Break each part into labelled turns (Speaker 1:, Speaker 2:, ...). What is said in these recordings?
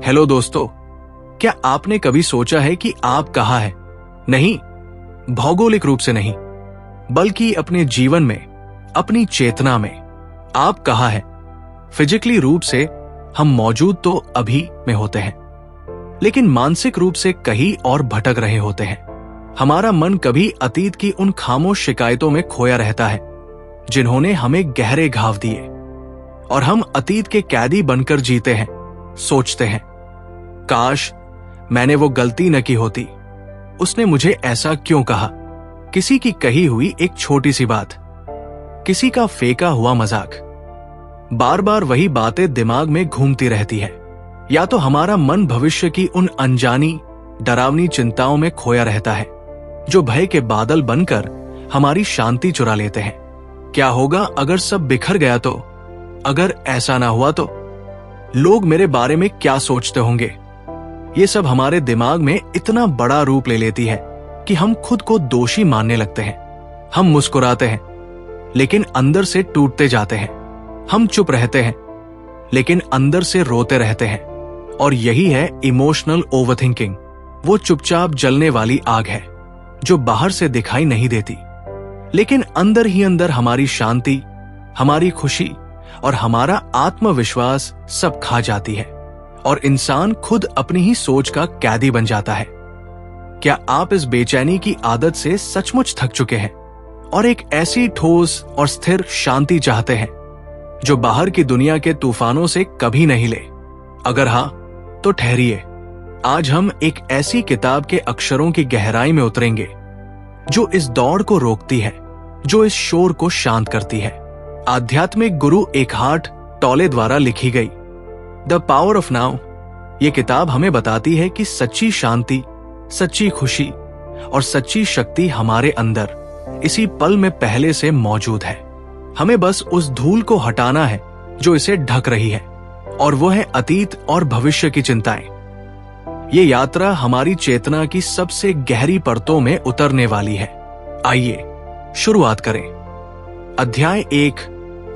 Speaker 1: Hello दोस्तों, क्या आपने कभी सोचा है कि आप कहाँ हैं? नहीं, भौगोलिक रूप से नहीं, बल्कि अपने जीवन में, अपनी चेतना में। आप कहाँ हैं? फिजिकली रूप से हम मौजूद तो अभी में होते हैं, लेकिन मानसिक रूप से कहीं और भटक रहे होते हैं। हमारा मन कभी अतीत की उन खामोश शिकायतों में खोया रहता है जिन्होंने हमें गहरे घाव दिए, और हम अतीत के कैदी बनकर जीते हैं। सोचते हैं, काश मैंने वो गलती न की होती, उसने मुझे ऐसा क्यों कहा। किसी की कही हुई एक छोटी सी बात, किसी का फेंका हुआ मजाक, बार बार वही बातें दिमाग में घूमती रहती है। या तो हमारा मन भविष्य की उन अनजानी डरावनी चिंताओं में खोया रहता है जो भय के बादल बनकर हमारी शांति चुरा लेते हैं। क्या होगा अगर सब बिखर गया तो? अगर ऐसा ना हुआ तो? लोग मेरे बारे में क्या सोचते होंगे? ये सब हमारे दिमाग में इतना बड़ा रूप ले लेती है कि हम खुद को दोषी मानने लगते हैं। हम मुस्कुराते हैं, लेकिन अंदर से टूटते जाते हैं। हम चुप रहते हैं, लेकिन अंदर से रोते रहते हैं। और यही है इमोशनल ओवरथिंकिंग। वो चुपचाप जलने वाली आग है जो बाहर से दिखाई नहीं देती, लेकिन अंदर ही अंदर हमारी शांति, हमारी खुशी और हमारा आत्मविश्वास सब खा जाती है, और इंसान खुद अपनी ही सोच का कैदी बन जाता है। क्या आप इस बेचैनी की आदत से सचमुच थक चुके हैं और एक ऐसी ठोस और स्थिर शांति चाहते हैं जो बाहर की दुनिया के तूफानों से कभी नहीं ले? अगर हाँ, तो ठहरिए। आज हम एक ऐसी किताब के अक्षरों की गहराई में उतरेंगे जो इस दौड़ को रोकती है, जो इस शोर को शांत करती है। आध्यात्मिक गुरु एकहार्ट टॉले द्वारा लिखी गई द पावर ऑफ नाउ ये किताब हमें बताती है कि सच्ची शांति, सच्ची खुशी और सच्ची शक्ति हमारे अंदर इसी पल में पहले से मौजूद है। हमें बस उस धूल को हटाना है जो इसे ढक रही है, और वो है अतीत और भविष्य की चिंताएं। ये यात्रा हमारी चेतना की सबसे गहरी परतों में उतरने वाली है। आइए शुरुआत करें। अध्याय 1,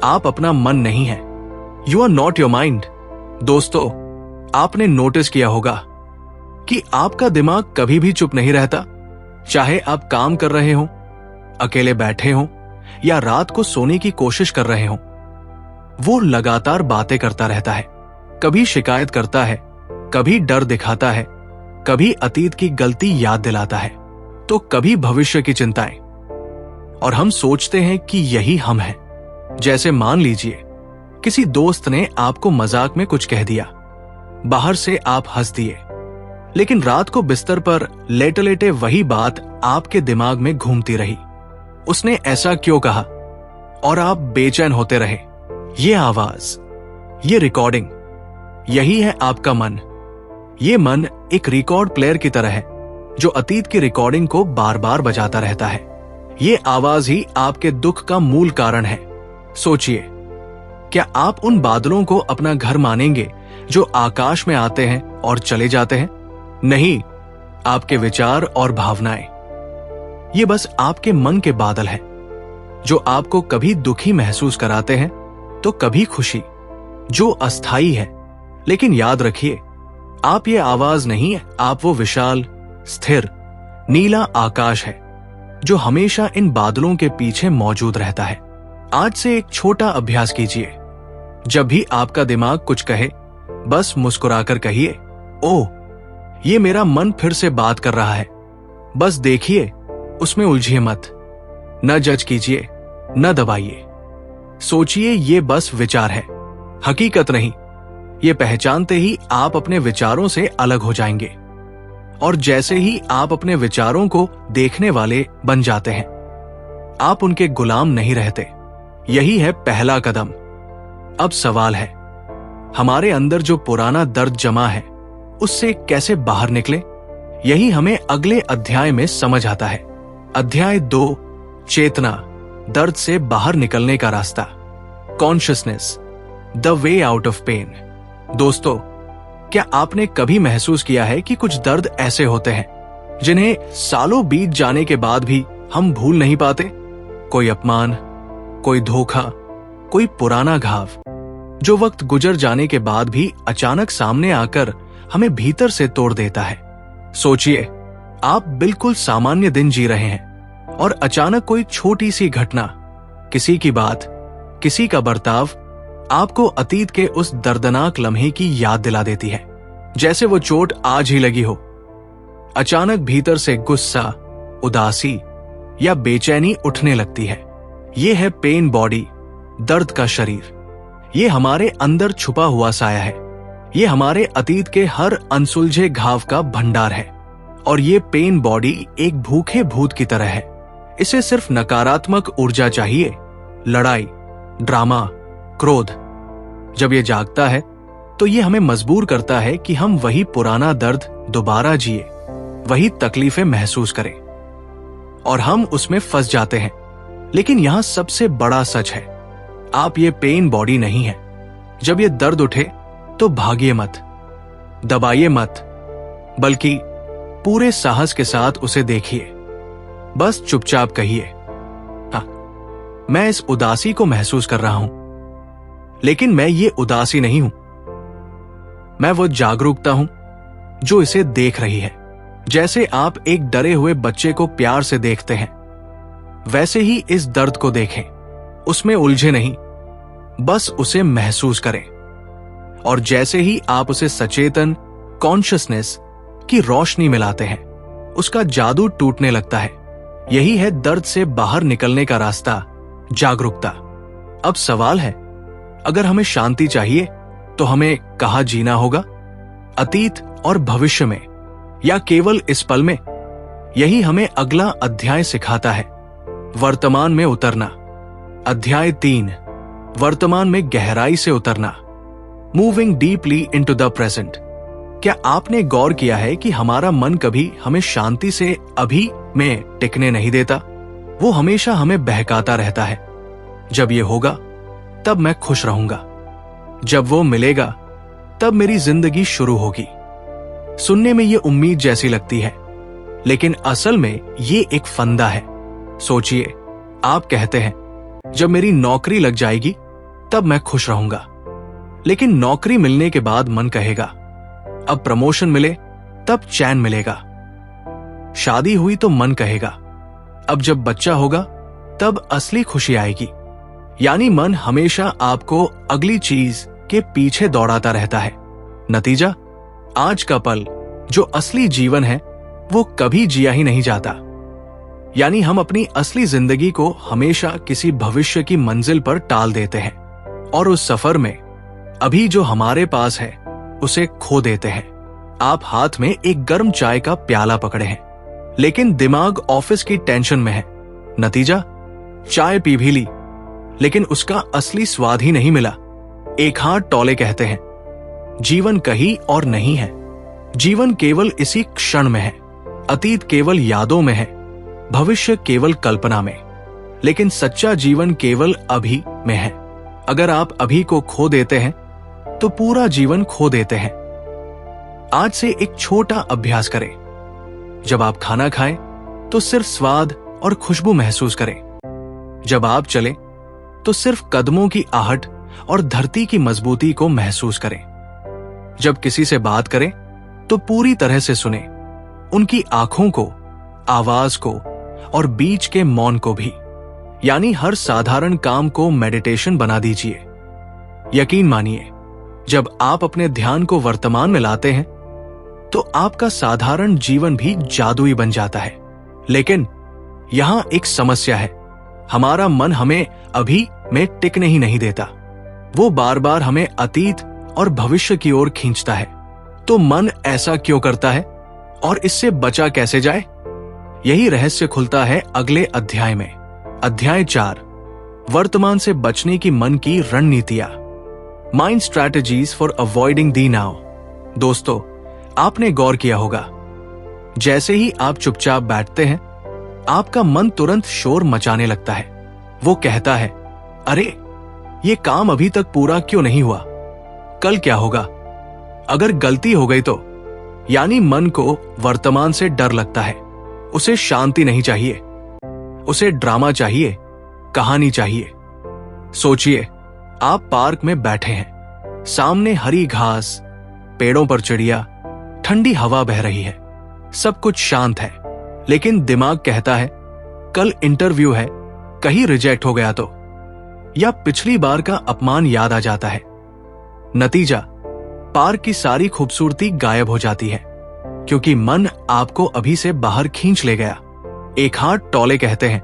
Speaker 1: आप अपना मन नहीं है। You are not your mind. दोस्तों, आपने नोटिस किया होगा कि आपका दिमाग कभी भी चुप नहीं रहता। चाहे आप काम कर रहे हो, अकेले बैठे हो या रात को सोने की कोशिश कर रहे हो, वो लगातार बातें करता रहता है। कभी शिकायत करता है, कभी डर दिखाता है, कभी अतीत की गलती याद दिलाता है, तो कभी भविष्य की चिंताएं। और हम सोचते हैं कि यही हम हैं। जैसे मान लीजिए किसी दोस्त ने आपको मजाक में कुछ कह दिया, बाहर से आप हंस दिए, लेकिन रात को बिस्तर पर लेटे लेटे वही बात आपके दिमाग में घूमती रही। उसने ऐसा क्यों कहा? और आप बेचैन होते रहे। ये आवाज, ये रिकॉर्डिंग, यही है आपका मन। ये मन एक रिकॉर्ड प्लेयर की तरह है जो अतीत की रिकॉर्डिंग को बार बार बजाता रहता है। ये आवाज ही आपके दुख का मूल कारण है। सोचिए, क्या आप उन बादलों को अपना घर मानेंगे जो आकाश में आते हैं और चले जाते हैं? नहीं, आपके विचार और भावनाएं, ये बस आपके मन के बादल हैं जो आपको कभी दुखी महसूस कराते हैं तो कभी खुशी, जो अस्थाई है। लेकिन याद रखिए, आप ये आवाज नहीं है, आप वो विशाल, स्थिर, नीला आकाश है जो हमेशा इन बादलों के पीछे मौजूद रहता है। आज से एक छोटा अभ्यास कीजिए। जब भी आपका दिमाग कुछ कहे, बस मुस्कुराकर कहिए, ओह, ये मेरा मन फिर से बात कर रहा है। बस देखिए, उसमें उलझिए मत। न जज कीजिए, न दबाइए। सोचिए, ये बस विचार है, हकीकत नहीं। ये पहचानते ही आप अपने विचारों से अलग हो जाएंगे, और जैसे ही आप अपने विचारों को देखने वाले बन जाते हैं, आप उनके गुलाम नहीं रहते। यही है पहला कदम। अब सवाल है, हमारे अंदर जो पुराना दर्द जमा है, उससे कैसे बाहर निकले? यही हमें अगले अध्याय में समझ आता है। अध्याय 2, चेतना, दर्द से बाहर निकलने का रास्ता। Consciousness, the way out of pain. दोस्तों, क्या आपने कभी महसूस किया है कि कुछ दर्द ऐसे होते हैं जिन्हें सालों बीत जाने के बाद भी हम भूल नहीं पाते? कोई अपमान, कोई धोखा, कोई पुराना घाव जो वक्त गुजर जाने के बाद भी अचानक सामने आकर हमें भीतर से तोड़ देता है। सोचिए, आप बिल्कुल सामान्य दिन जी रहे हैं और अचानक कोई छोटी सी घटना, किसी की बात, किसी का बर्ताव आपको अतीत के उस दर्दनाक लम्हे की याद दिला देती है, जैसे वो चोट आज ही लगी हो। अचानक भीतर से गुस्सा, उदासी या बेचैनी उठने लगती है। ये है पेन बॉडी, दर्द का शरीर। ये हमारे अंदर छुपा हुआ साया है। ये हमारे अतीत के हर अनसुलझे घाव का भंडार है। और ये पेन बॉडी एक भूखे भूत की तरह है। इसे सिर्फ नकारात्मक ऊर्जा चाहिए, लड़ाई, ड्रामा, क्रोध। जब ये जागता है तो ये हमें मजबूर करता है कि हम वही पुराना दर्द दोबारा जिए, वही तकलीफें महसूस करें, और हम उसमें फंस जाते हैं। लेकिन यहां सबसे बड़ा सच है, आप ये पेन बॉडी नहीं है। जब ये दर्द उठे तो भागिए मत, दबाइए मत, बल्कि पूरे साहस के साथ उसे देखिए। बस चुपचाप कहिए, हाँ, मैं इस उदासी को महसूस कर रहा हूं, लेकिन मैं ये उदासी नहीं हूं। मैं वो जागरूकता हूं जो इसे देख रही है। जैसे आप एक डरे हुए बच्चे को प्यार से देखते हैं, वैसे ही इस दर्द को देखें। उसमें उलझे नहीं, बस उसे महसूस करें। और जैसे ही आप उसे सचेतन कॉन्शियसनेस की रोशनी मिलाते हैं, उसका जादू टूटने लगता है। यही है दर्द से बाहर निकलने का रास्ता, जागरूकता। अब सवाल है, अगर हमें शांति चाहिए तो हमें कहां जीना होगा? अतीत और भविष्य में, या केवल इस पल में? यही हमें अगला अध्याय सिखाता है, वर्तमान में उतरना। अध्याय 3, वर्तमान में गहराई से उतरना, moving deeply into the present. क्या आपने गौर किया है कि हमारा मन कभी हमें शांति से अभी में टिकने नहीं देता? वो हमेशा हमें बहकाता रहता है। जब ये होगा तब मैं खुश रहूंगा, जब वो मिलेगा तब मेरी जिंदगी शुरू होगी। सुनने में ये उम्मीद जैसी लगती है, लेकिन असल में ये एक फंदा है। सोचिए, आप कहते हैं, जब मेरी नौकरी लग जाएगी तब मैं खुश रहूंगा। लेकिन नौकरी मिलने के बाद मन कहेगा, अब प्रमोशन मिले तब चैन मिलेगा। शादी हुई तो मन कहेगा, अब जब बच्चा होगा तब असली खुशी आएगी। यानी मन हमेशा आपको अगली चीज के पीछे दौड़ाता रहता है। नतीजा, आज का पल जो असली जीवन है वो कभी जिया ही नहीं जाता। यानी हम अपनी असली जिंदगी को हमेशा किसी भविष्य की मंजिल पर टाल देते हैं, और उस सफर में अभी जो हमारे पास है उसे खो देते हैं। आप हाथ में एक गर्म चाय का प्याला पकड़े हैं, लेकिन दिमाग ऑफिस की टेंशन में है। नतीजा, चाय पी भी ली, लेकिन उसका असली स्वाद ही नहीं मिला। एक हाथ टोले कहते हैं, जीवन कहीं और नहीं है। जीवन केवल इसी क्षण में है। अतीत केवल यादों में है, भविष्य केवल कल्पना में, लेकिन सच्चा जीवन केवल अभी में है। अगर आप अभी को खो देते हैं तो पूरा जीवन खो देते हैं। आज से एक छोटा अभ्यास करें। जब आप खाना खाएं तो सिर्फ स्वाद और खुशबू महसूस करें। जब आप चलें तो सिर्फ कदमों की आहट और धरती की मजबूती को महसूस करें। जब किसी से बात करें तो पूरी तरह से सुने, उनकी आंखों को, आवाज को और बीच के मौन को भी। यानी हर साधारण काम को मेडिटेशन बना दीजिए। यकीन मानिए, जब आप अपने ध्यान को वर्तमान में लाते हैं तो आपका साधारण जीवन भी जादुई बन जाता है। लेकिन यहां एक समस्या है, हमारा मन हमें अभी में टिकने ही नहीं देता। वो बार बार हमें अतीत और भविष्य की ओर खींचता है। तो मन ऐसा क्यों करता है और इससे बचा कैसे जाए? यही रहस्य खुलता है अगले अध्याय में। अध्याय 4, वर्तमान से बचने की मन की रणनीतियां, mind strategies for avoiding the now. दोस्तों, आपने गौर किया होगा, जैसे ही आप चुपचाप बैठते हैं आपका मन तुरंत शोर मचाने लगता है। वो कहता है, अरे ये काम अभी तक पूरा क्यों नहीं हुआ? कल क्या होगा? अगर गलती हो गई तो? यानी मन को वर्तमान से डर लगता है। उसे शांति नहीं चाहिए, उसे ड्रामा चाहिए, कहानी चाहिए। सोचिए, आप पार्क में बैठे हैं, सामने हरी घास, पेड़ों पर चिड़िया ठंडी हवा बह रही है, सब कुछ शांत है, लेकिन दिमाग कहता है कल इंटरव्यू है, कहीं रिजेक्ट हो गया तो, या पिछली बार का अपमान याद आ जाता है। नतीजा, पार्क की सारी खूबसूरती गायब हो जाती है, क्योंकि मन आपको अभी से बाहर खींच ले गया। एक हाथ टोले कहते हैं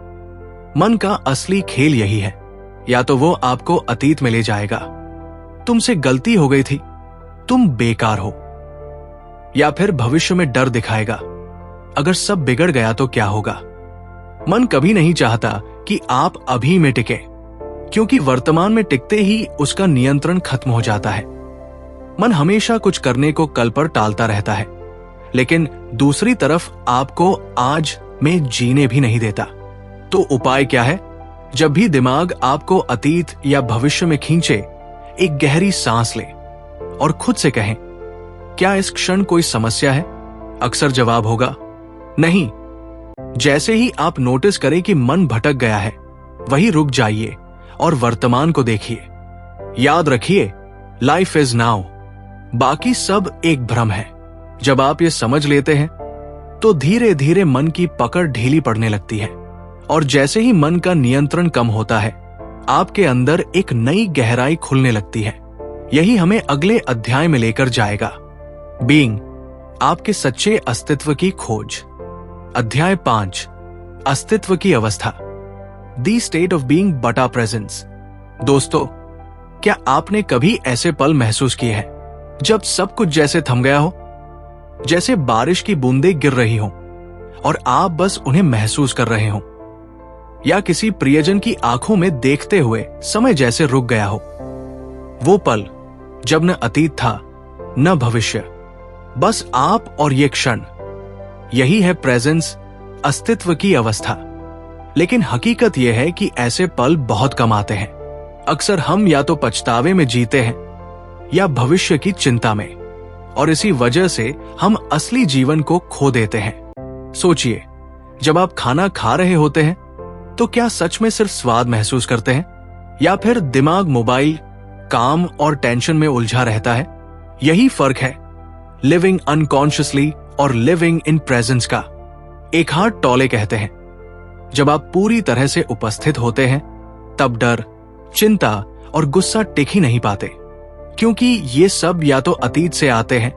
Speaker 1: मन का असली खेल यही है, या तो वो आपको अतीत में ले जाएगा, तुमसे गलती हो गई थी, तुम बेकार हो, या फिर भविष्य में डर दिखाएगा, अगर सब बिगड़ गया तो क्या होगा। मन कभी नहीं चाहता कि आप अभी में टिके, क्योंकि वर्तमान में टिकते ही उसका नियंत्रण खत्म हो जाता है। मन हमेशा कुछ करने को कल पर टालता रहता है, लेकिन दूसरी तरफ आपको आज में जीने भी नहीं देता। तो उपाय क्या है? जब भी दिमाग आपको अतीत या भविष्य में खींचे, एक गहरी सांस ले और खुद से कहें, क्या इस क्षण कोई समस्या है? अक्सर जवाब होगा नहीं। जैसे ही आप नोटिस करें कि मन भटक गया है, वही रुक जाइए और वर्तमान को देखिए। याद रखिए, लाइफ इज नाउ, बाकी सब एक भ्रम है। जब आप ये समझ लेते हैं तो धीरे धीरे मन की पकड़ ढीली पड़ने लगती है, और जैसे ही मन का नियंत्रण कम होता है, आपके अंदर एक नई गहराई खुलने लगती है। यही हमें अगले अध्याय में लेकर जाएगा, बीइंग, आपके सच्चे अस्तित्व की खोज। अध्याय 5, अस्तित्व की अवस्था, द स्टेट ऑफ बीइंग बटा प्रेजेंस। दोस्तों, क्या आपने कभी ऐसे पल महसूस किए हैं जब सब कुछ जैसे थम गया हो, जैसे बारिश की बूंदें गिर रही हों और आप बस उन्हें महसूस कर रहे हों, या किसी प्रियजन की आंखों में देखते हुए समय जैसे रुक गया हो? वो पल जब न अतीत था न भविष्य, बस आप और ये क्षण। यही है प्रेजेंस, अस्तित्व की अवस्था। लेकिन हकीकत यह है कि ऐसे पल बहुत कम आते हैं। अक्सर हम या तो पछतावे में जीते हैं या भविष्य की चिंता में, और इसी वजह से हम असली जीवन को खो देते हैं। सोचिए, जब आप खाना खा रहे होते हैं तो क्या सच में सिर्फ स्वाद महसूस करते हैं, या फिर दिमाग मोबाइल, काम और टेंशन में उलझा रहता है? यही फर्क है लिविंग अनकॉन्शियसली और लिविंग इन प्रेजेंस का। एक हाथ टोले कहते हैं, जब आप पूरी तरह से उपस्थित होते हैं तब डर, चिंता और गुस्सा टिक ही नहीं पाते, क्योंकि ये सब या तो अतीत से आते हैं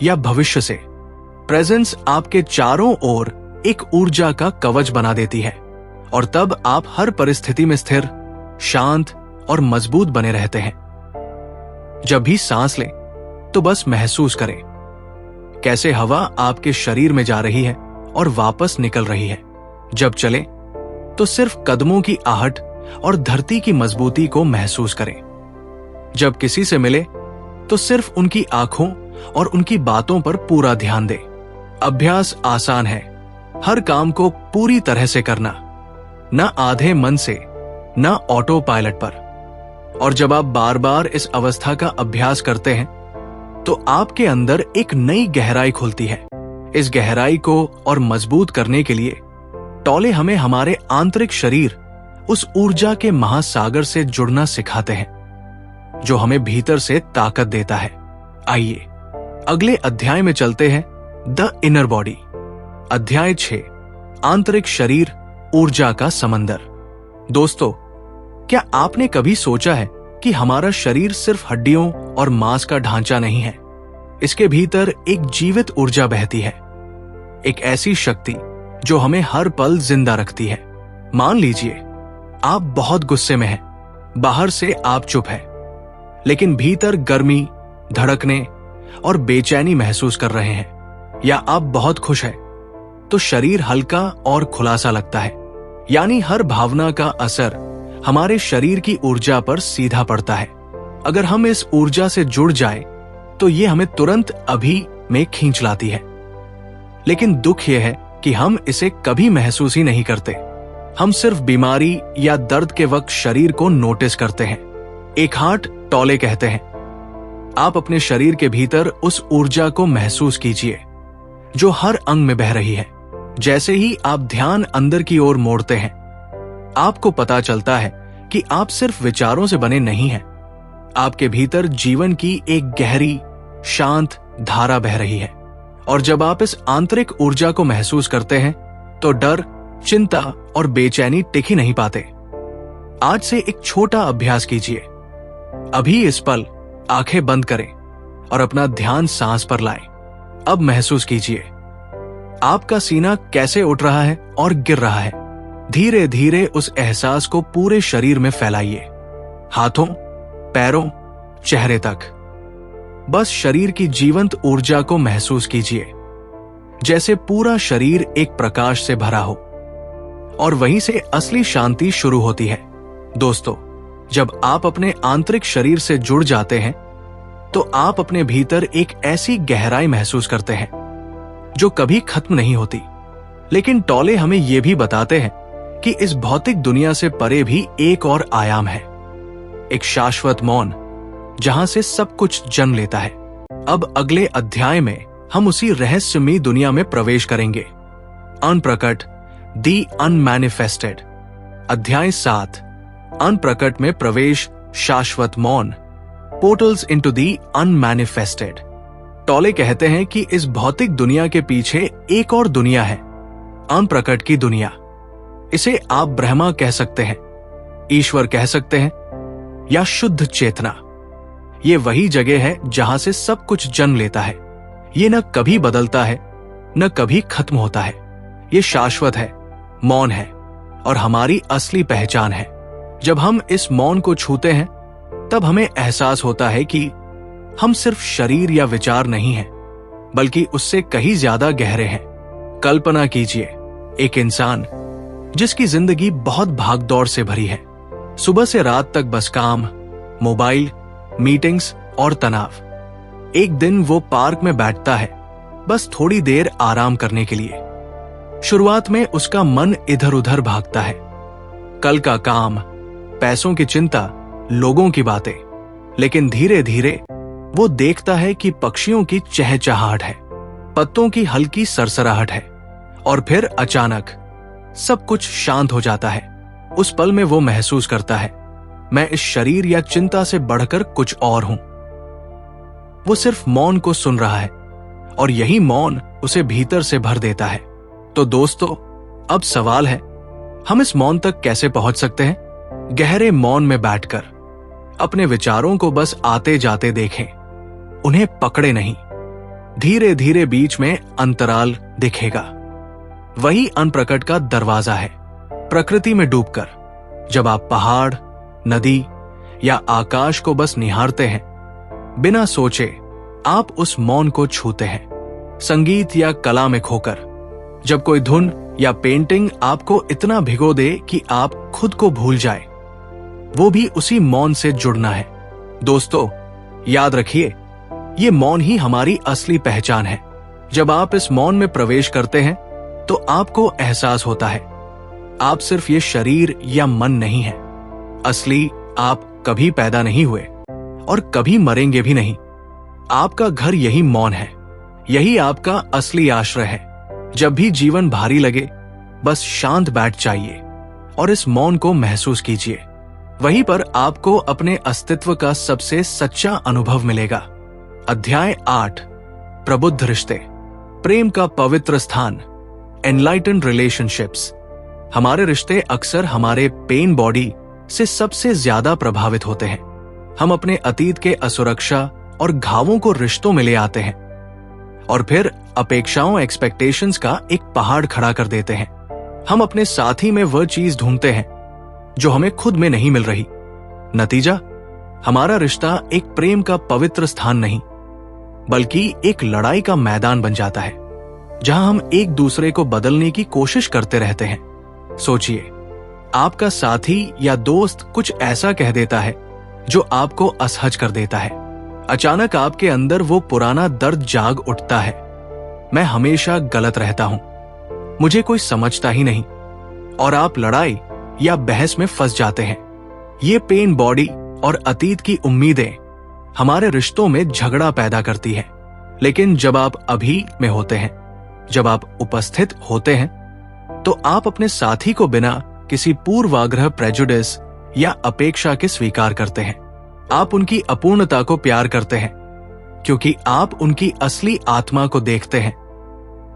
Speaker 1: या भविष्य से। प्रेजेंस आपके चारों ओर एक ऊर्जा का कवच बना देती है, और तब आप हर परिस्थिति में स्थिर, शांत और मजबूत बने रहते हैं। जब भी सांस लें तो बस महसूस करें कैसे हवा आपके शरीर में जा रही है और वापस निकल रही है। जब चलें तो सिर्फ कदमों की आहट और धरती की मजबूती को महसूस करें। जब किसी से मिले तो सिर्फ उनकी आंखों और उनकी बातों पर पूरा ध्यान दें। अभ्यास आसान है, हर काम को पूरी तरह से करना, न आधे मन से, न ऑटो पायलट पर। और जब आप बार बार इस अवस्था का अभ्यास करते हैं तो आपके अंदर एक नई गहराई खुलती है। इस गहराई को और मजबूत करने के लिए टोले हमें हमारे आंतरिक शरीर, उस ऊर्जा के महासागर से जुड़ना सिखाते हैं जो हमें भीतर से ताकत देता है। आइए अगले अध्याय में चलते हैं, द इनर बॉडी। अध्याय 6, आंतरिक शरीर, ऊर्जा का समंदर। दोस्तों, क्या आपने कभी सोचा है कि हमारा शरीर सिर्फ हड्डियों और मांस का ढांचा नहीं है? इसके भीतर एक जीवित ऊर्जा बहती है, एक ऐसी शक्ति जो हमें हर पल जिंदा रखती है। मान लीजिए आप बहुत गुस्से में हैं, बाहर से आप चुप हैं, लेकिन भीतर गर्मी, धड़कने और बेचैनी महसूस कर रहे हैं। या आप बहुत खुश हैं तो शरीर हल्का और खुलासा लगता है। यानी हर भावना का असर हमारे शरीर की ऊर्जा पर सीधा पड़ता है। अगर हम इस ऊर्जा से जुड़ जाए तो ये हमें तुरंत अभी में खींच लाती है। लेकिन दुख यह है कि हम इसे कभी महसूस ही नहीं करते। हम सिर्फ बीमारी या दर्द के वक्त शरीर को नोटिस करते हैं। एक हाथ टोले कहते हैं, आप अपने शरीर के भीतर उस ऊर्जा को महसूस कीजिए जो हर अंग में बह रही है। जैसे ही आप ध्यान अंदर की ओर मोड़ते हैं, आपको पता चलता है कि आप सिर्फ विचारों से बने नहीं हैं। आपके भीतर जीवन की एक गहरी, शांत धारा बह रही है। और जब आप इस आंतरिक ऊर्जा को महसूस करते हैं तो डर, चिंता और बेचैनी टिक ही नहीं पाते। आज से एक छोटा अभ्यास कीजिए। अभी इस पल आंखें बंद करें और अपना ध्यान सांस पर लाएं। अब महसूस कीजिए आपका सीना कैसे उठ रहा है और गिर रहा है। धीरे धीरे उस एहसास को पूरे शरीर में फैलाइए, हाथों, पैरों, चेहरे तक। बस शरीर की जीवंत ऊर्जा को महसूस कीजिए, जैसे पूरा शरीर एक प्रकाश से भरा हो। और वहीं से असली शांति शुरू होती है। दोस्तों, जब आप अपने आंतरिक शरीर से जुड़ जाते हैं तो आप अपने भीतर एक ऐसी गहराई महसूस करते हैं जो कभी खत्म नहीं होती। लेकिन टोले हमें यह भी बताते हैं कि इस भौतिक दुनिया से परे भी एक और आयाम है, एक शाश्वत मौन जहां से सब कुछ जन्म लेता है। अब अगले अध्याय में हम उसी रहस्यमयी दुनिया में प्रवेश करेंगे। अनप्रकट, दी अनमैनिफेस्टेड। अध्याय 7, अनप्रकट में प्रवेश, शाश्वत मौन, पोर्टल्स इनटू दी अनमैनिफेस्टेड। टोले कहते हैं कि इस भौतिक दुनिया के पीछे एक और दुनिया है, अनप्रकट की दुनिया। इसे आप ब्रह्मा कह सकते हैं, ईश्वर कह सकते हैं, या शुद्ध चेतना। ये वही जगह है जहां से सब कुछ जन्म लेता है। ये न कभी बदलता है, न कभी खत्म होता है। ये शाश्वत है, मौन है और हमारी असली पहचान है। जब हम इस मौन को छूते हैं तब हमें एहसास होता है कि हम सिर्फ शरीर या विचार नहीं हैं, बल्कि उससे कहीं ज्यादा गहरे हैं। कल्पना कीजिए एक इंसान जिसकी जिंदगी बहुत भागदौड़ से भरी है। सुबह से रात तक बस काम, मोबाइल, मीटिंग्स और तनाव। एक दिन वो पार्क में बैठता है, बस थोड़ी देर आराम करने के लिए। शुरुआत में उसका मन इधर उधर भागता है, कल का काम, पैसों की चिंता, लोगों की बातें। लेकिन धीरे धीरे वो देखता है कि पक्षियों की चहचहाहट है, पत्तों की हल्की सरसराहट है, और फिर अचानक सब कुछ शांत हो जाता है। उस पल में वो महसूस करता है, मैं इस शरीर या चिंता से बढ़कर कुछ और हूं। वो सिर्फ मौन को सुन रहा है और यही मौन उसे भीतर से भर देता है। तो दोस्तों, अब सवाल है, हम इस मौन तक कैसे पहुंच सकते हैं? गहरे मौन में बैठकर अपने विचारों को बस आते जाते देखें, उन्हें पकड़े नहीं। धीरे धीरे बीच में अंतराल दिखेगा। वही अनप्रकट का दरवाजा है। प्रकृति में डूबकर जब आप पहाड़, नदी या आकाश को बस निहारते हैं, बिना सोचे आप उस मौन को छूते हैं। संगीत या कला में खोकर जब कोई धुन या पेंटिंग आपको इतना भिगो दे कि आप खुद को भूल जाए, वो भी उसी मौन से जुड़ना है। दोस्तों, याद रखिए, ये मौन ही हमारी असली पहचान है। जब आप इस मौन में प्रवेश करते हैं तो आपको एहसास होता है आप सिर्फ ये शरीर या मन नहीं है। असली आप कभी पैदा नहीं हुए और कभी मरेंगे भी नहीं। आपका घर यही मौन है, यही आपका असली आश्रय है। जब भी जीवन भारी लगे, बस शांत बैठ जाइए और इस मौन को महसूस कीजिए। वहीं पर आपको अपने अस्तित्व का सबसे सच्चा अनुभव मिलेगा। अध्याय 8, प्रबुद्ध रिश्ते, प्रेम का पवित्र स्थान, एनलाइटेंड रिलेशनशिप्स। हमारे रिश्ते अक्सर हमारे पेन बॉडी से सबसे ज्यादा प्रभावित होते हैं। हम अपने अतीत के असुरक्षा और घावों को रिश्तों में ले आते हैं और फिर अपेक्षाओं, एक्सपेक्टेशंस का एक पहाड़ खड़ा कर देते हैं। हम अपने साथी में वह चीज ढूंढते हैं जो हमें खुद में नहीं मिल रही। नतीजा, हमारा रिश्ता एक प्रेम का पवित्र स्थान नहीं, बल्कि एक लड़ाई का मैदान बन जाता है, जहां हम एक दूसरे को बदलने की कोशिश करते रहते हैं। सोचिए, आपका साथी या दोस्त कुछ ऐसा कह देता है जो आपको असहज कर देता है। अचानक आपके अंदर वो पुराना दर्द जाग उठता है, मैं हमेशा गलत रहता हूं, मुझे कोई समझता ही नहीं, और आप लड़ाई या बहस में फंस जाते हैं। ये पेन बॉडी और अतीत की उम्मीदें हमारे रिश्तों में झगड़ा पैदा करती है। लेकिन जब आप अभी में होते हैं, जब आप उपस्थित होते हैं, तो आप अपने साथी को बिना किसी पूर्वाग्रह, प्रेजुडिस या अपेक्षा के स्वीकार करते हैं। आप उनकी अपूर्णता को प्यार करते हैं, क्योंकि आप उनकी असली आत्मा को देखते हैं,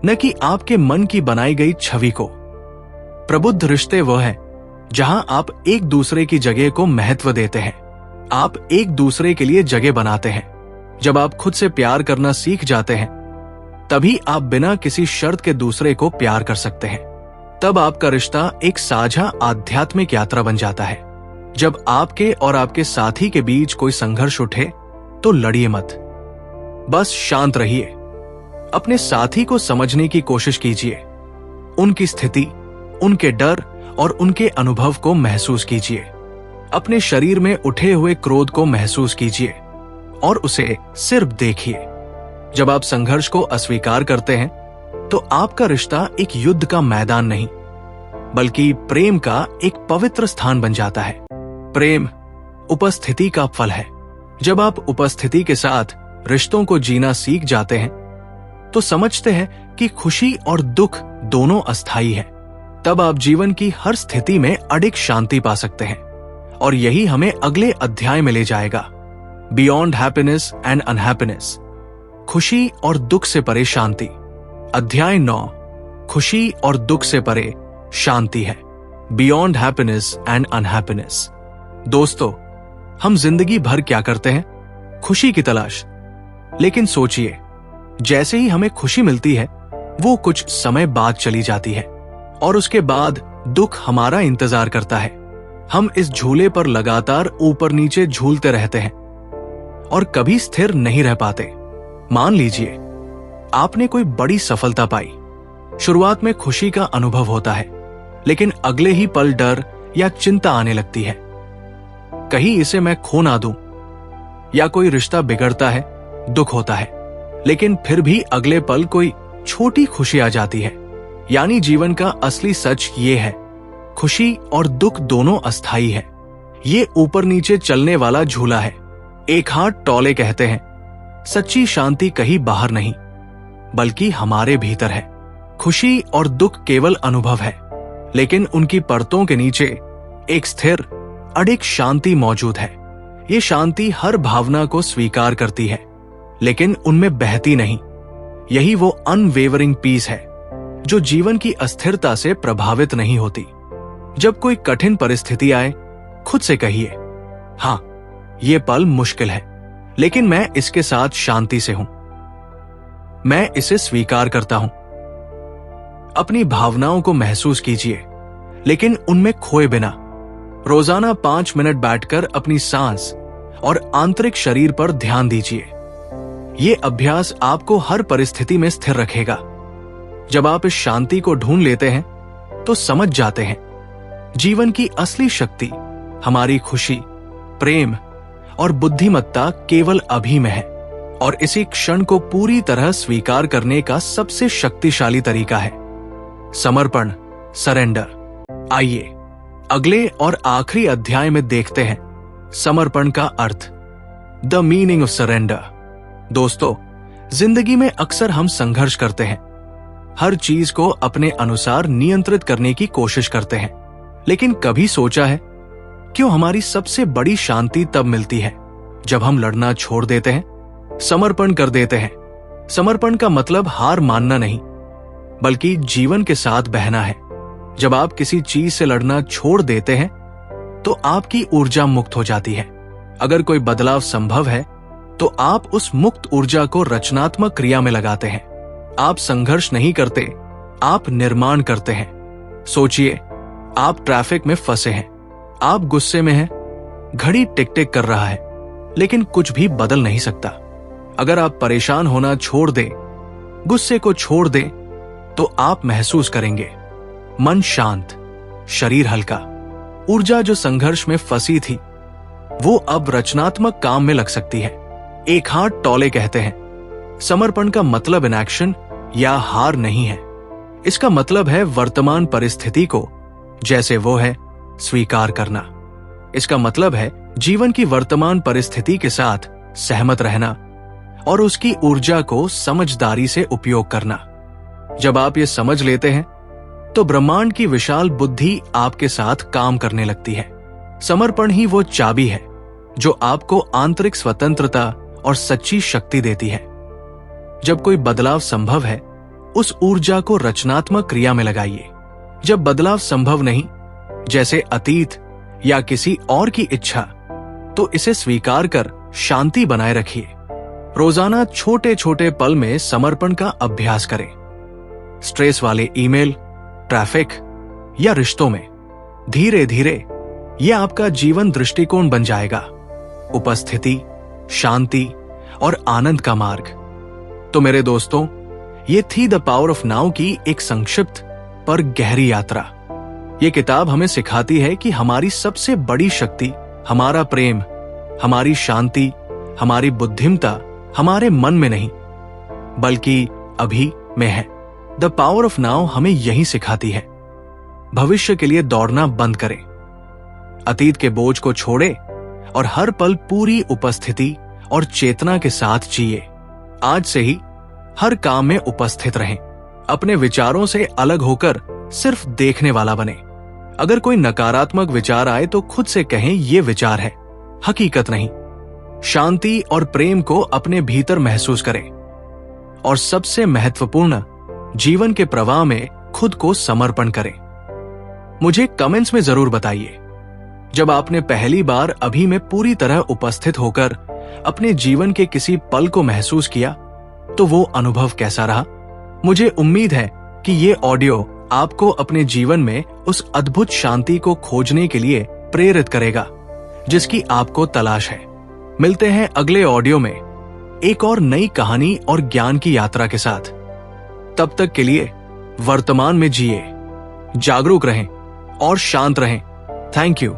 Speaker 1: न कि आपके मन की बनाई गई छवि को। प्रबुद्ध रिश्ते वह हैं जहां आप एक दूसरे की जगह को महत्व देते हैं। आप एक दूसरे के लिए जगह बनाते हैं। जब आप खुद से प्यार करना सीख जाते हैं, तभी आप बिना किसी शर्त के दूसरे को प्यार कर सकते हैं। तब आपका रिश्ता एक साझा आध्यात्मिक यात्रा बन जाता है। जब आपके और आपके साथी के बीच कोई संघर्ष उठे तो लड़िए मत, बस शांत रहिए। अपने साथी को समझने की कोशिश कीजिए। उनकी स्थिति, उनके डर और उनके अनुभव को महसूस कीजिए। अपने शरीर में उठे हुए क्रोध को महसूस कीजिए और उसे सिर्फ देखिए। जब आप संघर्ष को अस्वीकार करते हैं तो आपका रिश्ता एक युद्ध का मैदान नहीं, बल्कि प्रेम का एक पवित्र स्थान बन जाता है। प्रेम उपस्थिति का फल है। जब आप उपस्थिति के साथ रिश्तों को जीना सीख जाते हैं तो समझते हैं कि खुशी और दुख दोनों अस्थायी है। तब आप जीवन की हर स्थिति में अडिग शांति पा सकते हैं। और यही हमें अगले अध्याय में ले जाएगा, बियॉन्ड हैप्पीनेस एंड अनहैप्पीनेस, खुशी और दुख से परे शांति। अध्याय 9 खुशी और दुख से परे शांति है, बियॉन्ड हैप्पीनेस एंड अनहैप्पीनेस। दोस्तों, हम जिंदगी भर क्या करते हैं? खुशी की तलाश। लेकिन सोचिए, जैसे ही हमें खुशी मिलती है वो कुछ समय बाद चली जाती है और उसके बाद दुख हमारा इंतजार करता है। हम इस झूले पर लगातार ऊपर नीचे झूलते रहते हैं और कभी स्थिर नहीं रह पाते। मान लीजिए आपने कोई बड़ी सफलता पाई। शुरुआत में खुशी का अनुभव होता है, लेकिन अगले ही पल डर या चिंता आने लगती है। कहीं इसे मैं खो ना दूं, या कोई रिश्ता बिगड़ता है, दुख होता है, लेकिन फिर भी अगले पल कोई छोटी खुशी आ जाती है। यानी जीवन का असली सच ये है, खुशी और दुख दोनों अस्थायी है। ये ऊपर नीचे चलने वाला झूला है। एक हाथ टौले कहते हैं, सच्ची शांति कहीं बाहर नहीं, बल्कि हमारे भीतर है। खुशी और दुख केवल अनुभव है, लेकिन उनकी परतों के नीचे एक स्थिर अडिग शांति मौजूद है। ये शांति हर भावना को स्वीकार करती है, लेकिन उनमें बहती नहीं। यही वो अनवेवरिंग पीस है जो जीवन की अस्थिरता से प्रभावित नहीं होती। जब कोई कठिन परिस्थिति आए, खुद से कहिए, हां, ये पल मुश्किल है, लेकिन मैं इसके साथ शांति से हूं। मैं इसे स्वीकार करता हूं। अपनी भावनाओं को महसूस कीजिए, लेकिन उनमें खोए बिना। रोजाना 5 मिनट बैठकर अपनी सांस और आंतरिक शरीर पर ध्यान दीजिए। ये अभ्यास आपको हर परिस्थिति में स्थिर रखेगा। जब आप इस शांति को ढूंढ लेते हैं तो समझ जाते हैं, जीवन की असली शक्ति हमारी खुशी, प्रेम और बुद्धिमत्ता केवल अभी में है। और इसी क्षण को पूरी तरह स्वीकार करने का सबसे शक्तिशाली तरीका है समर्पण, सरेंडर। आइए अगले और आखिरी अध्याय में देखते हैं समर्पण का अर्थ, द मीनिंग ऑफ सरेंडर। दोस्तों, जिंदगी में अक्सर हम संघर्ष करते हैं। हर चीज को अपने अनुसार नियंत्रित करने की कोशिश करते हैं, लेकिन कभी सोचा है क्यों हमारी सबसे बड़ी शांति तब मिलती है जब हम लड़ना छोड़ देते हैं, समर्पण कर देते हैं। समर्पण का मतलब हार मानना नहीं, बल्कि जीवन के साथ बहना है। जब आप किसी चीज से लड़ना छोड़ देते हैं तो आपकी ऊर्जा मुक्त हो जाती है। अगर कोई बदलाव संभव है तो आप उस मुक्त ऊर्जा को रचनात्मक क्रिया में लगाते हैं। आप संघर्ष नहीं करते, आप निर्माण करते हैं। सोचिए, आप ट्रैफिक में फंसे हैं, आप गुस्से में हैं, घड़ी टिक टिक कर रहा है, लेकिन कुछ भी बदल नहीं सकता। अगर आप परेशान होना छोड़ दें, गुस्से को छोड़ दें, तो आप महसूस करेंगे मन शांत, शरीर हल्का। ऊर्जा जो संघर्ष में फंसी थी वो अब रचनात्मक काम में लग सकती है। एक हाथ टौले कहते हैं, समर्पण का मतलब इनएक्शन या हार नहीं है। इसका मतलब है वर्तमान परिस्थिति को जैसे वो है स्वीकार करना। इसका मतलब है जीवन की वर्तमान परिस्थिति के साथ सहमत रहना और उसकी ऊर्जा को समझदारी से उपयोग करना। जब आप ये समझ लेते हैं तो ब्रह्मांड की विशाल बुद्धि आपके साथ काम करने लगती है। समर्पण ही वो चाबी है जो आपको आंतरिक स्वतंत्रता और सच्ची शक्ति देती है। जब कोई बदलाव संभव है, उस ऊर्जा को रचनात्मक क्रिया में लगाइए। जब बदलाव संभव नहीं, जैसे अतीत या किसी और की इच्छा, तो इसे स्वीकार कर शांति बनाए रखिए। रोजाना छोटे छोटे पल में समर्पण का अभ्यास करें। स्ट्रेस वाले ईमेल, ट्रैफिक या रिश्तों में धीरे धीरे यह आपका जीवन दृष्टिकोण बन जाएगा। उपस्थिति, शांति और आनंद का मार्ग। तो मेरे दोस्तों, ये थी द पावर ऑफ नाउ की एक संक्षिप्त पर गहरी यात्रा। ये किताब हमें सिखाती है कि हमारी सबसे बड़ी शक्ति हमारा प्रेम, हमारी शांति, हमारी बुद्धिमता हमारे मन में नहीं, बल्कि अभी में है। द पावर ऑफ नाउ हमें यही सिखाती है। भविष्य के लिए दौड़ना बंद करें, अतीत के बोझ को छोड़े और हर पल पूरी उपस्थिति और चेतना के साथ जिए। आज से ही हर काम में उपस्थित रहें। अपने विचारों से अलग होकर सिर्फ देखने वाला बने। अगर कोई नकारात्मक विचार आए तो खुद से कहें, ये विचार है, हकीकत नहीं। शांति और प्रेम को अपने भीतर महसूस करें और सबसे महत्वपूर्ण, जीवन के प्रवाह में खुद को समर्पण करें। मुझे कमेंट्स में जरूर बताइए, जब आपने पहली बार अभी में पूरी तरह उपस्थित होकर अपने जीवन के किसी पल को महसूस किया, तो वो अनुभव कैसा रहा। मुझे उम्मीद है कि ये ऑडियो आपको अपने जीवन में उस अद्भुत शांति को खोजने के लिए प्रेरित करेगा जिसकी आपको तलाश है। मिलते हैं अगले ऑडियो में एक और नई कहानी और ज्ञान की यात्रा के साथ। तब तक के लिए वर्तमान में जिए, जागरूक रहें और शांत रहें। Thank you.